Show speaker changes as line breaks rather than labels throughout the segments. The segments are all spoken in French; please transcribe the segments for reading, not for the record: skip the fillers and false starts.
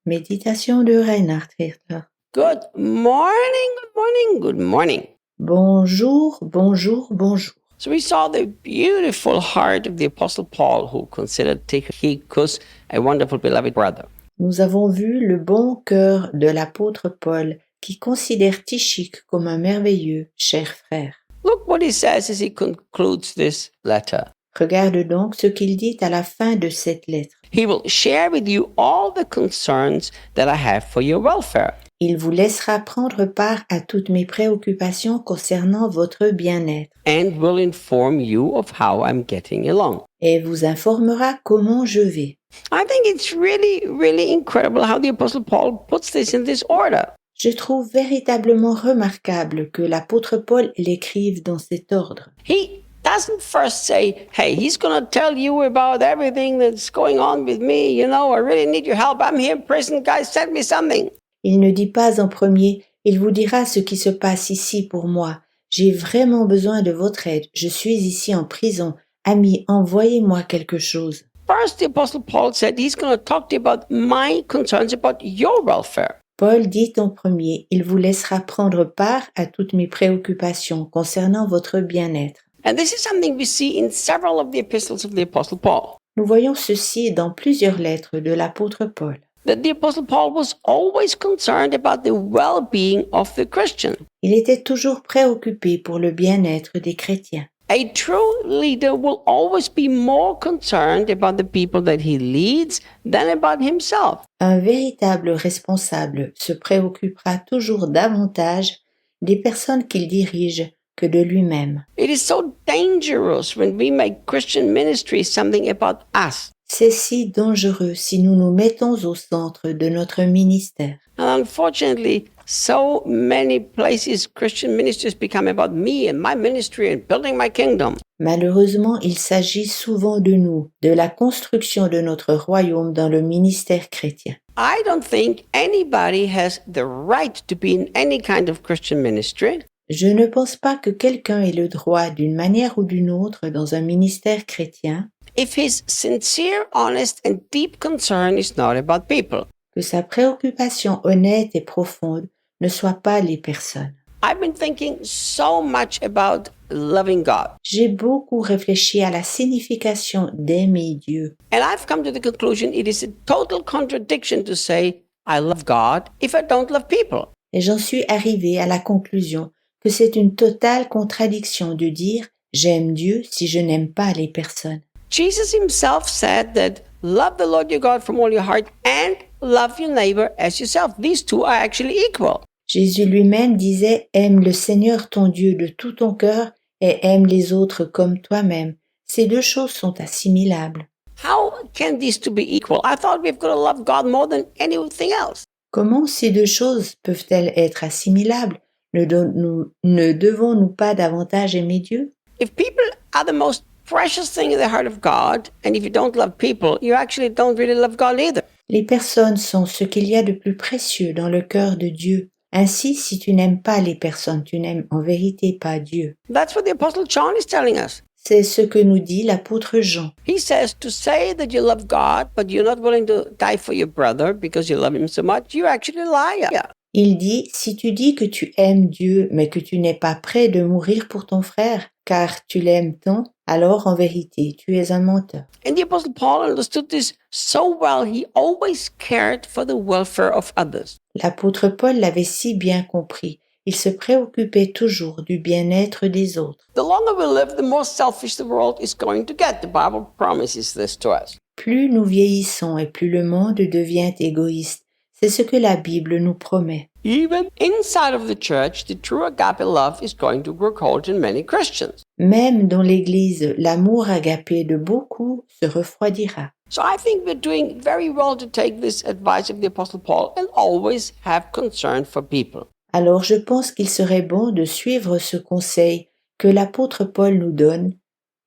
Méditation de Reinhard Hirtler.
Good morning, good morning, good morning.
Bonjour, bonjour, bonjour.
So we saw the beautiful heart of the Apostle Paul, who considered Tychicus a wonderful beloved brother.
Nous avons vu le bon cœur de l'apôtre Paul qui considère Tychique comme un merveilleux cher frère.
Look what he says as he concludes this letter.
Regarde donc ce qu'il dit à la fin de cette lettre.
He will share with you all the concerns that I have for your welfare.
Il vous laissera prendre part à toutes mes préoccupations concernant votre bien-être
And will inform you of how I'm getting along.
et vous informera comment je vais.
I think it's really, really incredible how the Apostle Paul puts this in this order.
Je trouve véritablement remarquable que l'apôtre Paul l'écrive dans cet ordre.
He doesn't first say, hey, he's going to tell you about everything that's going on with me. You know, I really need your help. I'm here in prison. Guys, send me something.
Il ne dit pas en premier, il vous dira ce qui se passe ici pour moi. J'ai vraiment besoin de votre aide. Je suis ici en prison. Amis, envoyez-moi quelque chose.
First, the Apostle Paul said he's going to talk to you about my concerns about your welfare.
Paul dit en premier, il vous laissera prendre part à toutes mes préoccupations concernant votre bien-être.
And this is something we see in several of the epistles of the Apostle Paul.
Nous voyons ceci dans plusieurs lettres de l'apôtre Paul.
That the Apostle Paul was always concerned about the well-being of the Christian.
Il était toujours préoccupé pour le bien-être des chrétiens.
A true leader will always be more concerned about the people that he leads than about himself.
Un véritable responsable se préoccupera toujours davantage des personnes qu'il dirige que de lui-même.
It is so dangerous when we make Christian ministry something about us.
C'est si dangereux si nous nous mettons au centre de notre ministère.
And unfortunately, so many places Christian ministries become about me and my ministry and building my kingdom.
Malheureusement, il s'agit souvent de nous, de la construction de notre royaume dans le ministère chrétien.
I don't think anybody has the right to be in any kind of Christian ministry
Je ne pense pas que quelqu'un ait le droit d'une manière ou d'une autre dans un ministère chrétien
if his sincere, honest, and deep concern is not about people.
que sa préoccupation honnête et profonde ne soit pas les personnes.
I've been thinking so much about loving God.
J'ai beaucoup réfléchi à la signification d'aimer Dieu.
And I've come to the conclusion it is a total contradiction to say, I love God if I don't love people.
Et j'en suis arrivé à la conclusion que c'est une totale contradiction de dire « j'aime Dieu » si je n'aime pas les personnes.
Jesus himself said that love the Lord your God from all your heart and love your neighbor as yourself. These two are actually equal.
Jésus lui-même disait « aime le Seigneur ton Dieu de tout ton cœur et aime les autres comme toi-même ». Ces deux choses sont assimilables.
How can these two be equal? I thought we've got to love God more than anything else.
Comment ces deux choses peuvent-elles être assimilables? Ne devons-nous pas davantage aimer Dieu?
If people are the most precious thing in the heart of God, and if you don't love people, you actually don't really love God either.
Les personnes sont ce qu'il y a de plus précieux dans le cœur de Dieu. Ainsi, si tu n'aimes pas les personnes, tu n'aimes en vérité pas Dieu.
That's what the Apostle John is telling us.
C'est ce que nous dit l'apôtre Jean.
He says to say that you love God, but you're not willing to die for your brother because you love him so much, you're actually a liar.
Il dit, si tu dis que tu aimes Dieu, mais que tu n'es pas prêt de mourir pour ton frère, car tu l'aimes tant, alors en vérité, tu es un menteur.
And the Apostle Paul understood this so well, he always cared for the welfare of others.
L'apôtre Paul l'avait si bien compris. Il se préoccupait toujours du bien-être des autres.
The longer we live, the more selfish the world is going to get. The Bible promises this to us.
Plus nous vieillissons et plus le monde devient égoïste. C'est ce que la Bible nous promet.
Even inside of the church, the true agape love is going to grow cold in many Christians.
Même dans l'Église, l'amour agapé de beaucoup se refroidira.
So I think we're doing very well to take this advice of the Apostle Paul and always have concern for people.
Alors je pense qu'il serait bon de suivre ce conseil que l'apôtre Paul nous donne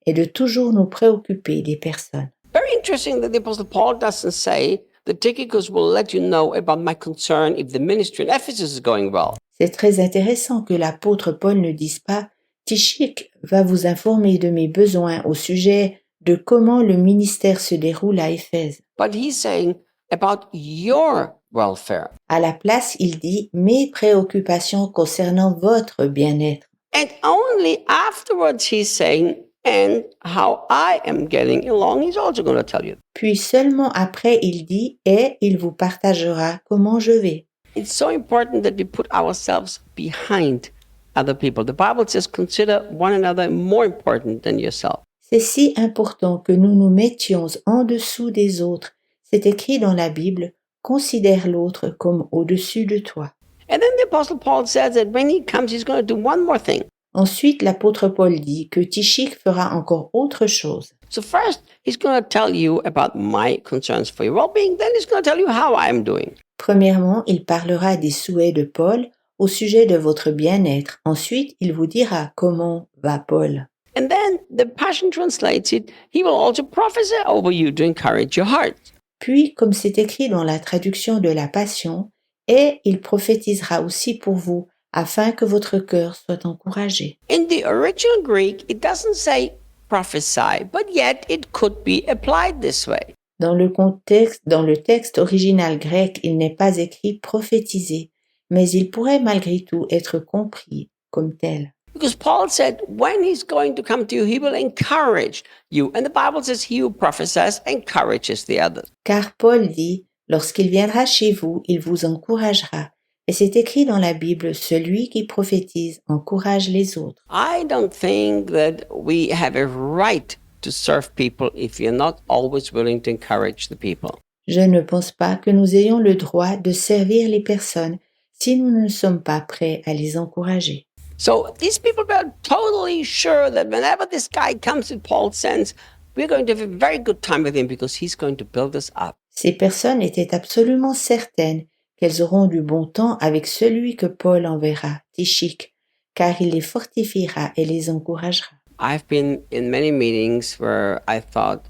et de toujours nous préoccuper des personnes.
Very interesting that the Apostle Paul doesn't say that Tychicus will let you know about my concern if the ministry in Ephesus is going well.
C'est très intéressant que l'apôtre Paul ne dise pas « Tychique va vous informer de mes besoins au sujet de comment le ministère se déroule à Éphèse. »
But he's saying about your welfare.
À la place, il dit mes préoccupations concernant votre bien-être.
And only afterwards he's saying, and how I am getting along, he's also going to tell you.
Puis seulement après, il dit et il vous partagera comment je vais.
It's so important that we put ourselves behind other people. The Bible says, consider one another more important than yourself.
C'est si important que nous nous mettions en dessous des autres. C'est écrit dans la Bible, considère l'autre comme au-dessus de toi.
And then the Apostle Paul says that when he comes, he's going to do one more thing.
Ensuite, l'apôtre Paul dit que Tychik fera encore autre chose.
So first, he's going to tell you about my concerns for your well-being. Then he's going to tell you how I am doing.
Premièrement, il parlera des souhaits de Paul au sujet de votre bien-être. Ensuite, il vous dira comment va Paul.
And then the Passion translates it, he will also prophesy over you to encourage your heart.
Puis, comme c'est écrit dans la traduction de la Passion, et il prophétisera aussi pour vous, afin que votre cœur soit encouragé.
In the original Greek, it doesn't say prophesy, but yet it could be applied this way.
Dans le texte original grec, il n'est pas écrit prophétiser, mais il pourrait malgré tout être compris comme tel.
Because Paul said, when he's going to come to you, he will encourage you. And the Bible says, he who prophesies encourages the others.
Car Paul dit, lorsqu'il viendra chez vous, il vous encouragera. Et c'est écrit dans la Bible, celui qui prophétise encourage les autres.
I don't think that we have a right to serve people if you're not always willing to encourage the people.
Je ne pense pas que nous ayons le droit de servir les personnes si nous ne sommes pas prêts à les encourager.
So these people were totally sure that whenever this guy comes in Paul's sense, we're going to have a very good time with him because he's going to build us up.
Ces personnes étaient absolument certaines qu'elles auront du bon temps avec celui que Paul enverra, Tychik, car il les fortifiera et les encouragera.
I've been in many meetings where I thought,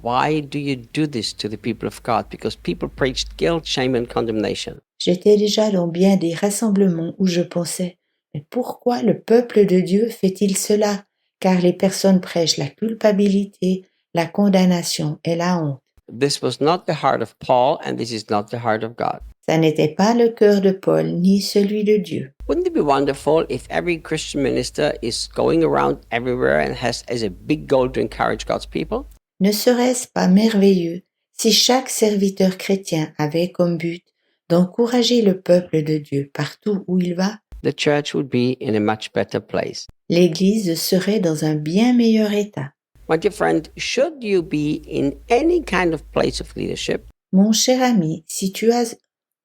why do you do this to the people of God? Because people preached guilt, shame, and condemnation.
J'étais déjà dans bien des rassemblements où je pensais, mais pourquoi le peuple de Dieu fait-il cela? Car les personnes prêchent la culpabilité, la condamnation et la honte.
This was not the heart of Paul, and this is not the heart of God.
Ça n'était pas le cœur de Paul ni celui de Dieu.
Wouldn't it be wonderful if every Christian minister is going around everywhere and has as a big goal to encourage God's people?
Ne serait-ce pas merveilleux si chaque serviteur chrétien avait comme but d'encourager le peuple de Dieu partout où il va?
The church would be in a much better place.
L'Église serait dans un bien meilleur état.
My dear friend, should you be in any kind of place of leadership,
Mon cher ami, si tu as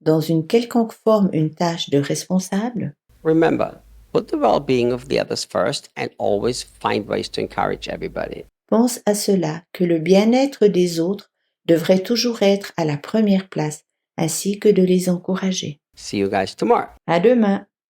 dans une quelconque forme une tâche de responsable,
remember, put the well-being of the others first and always find ways to encourage everybody.
pense à cela que le bien-être des autres devrait toujours être à la première place, ainsi que de les encourager.
See you guys tomorrow.
À demain!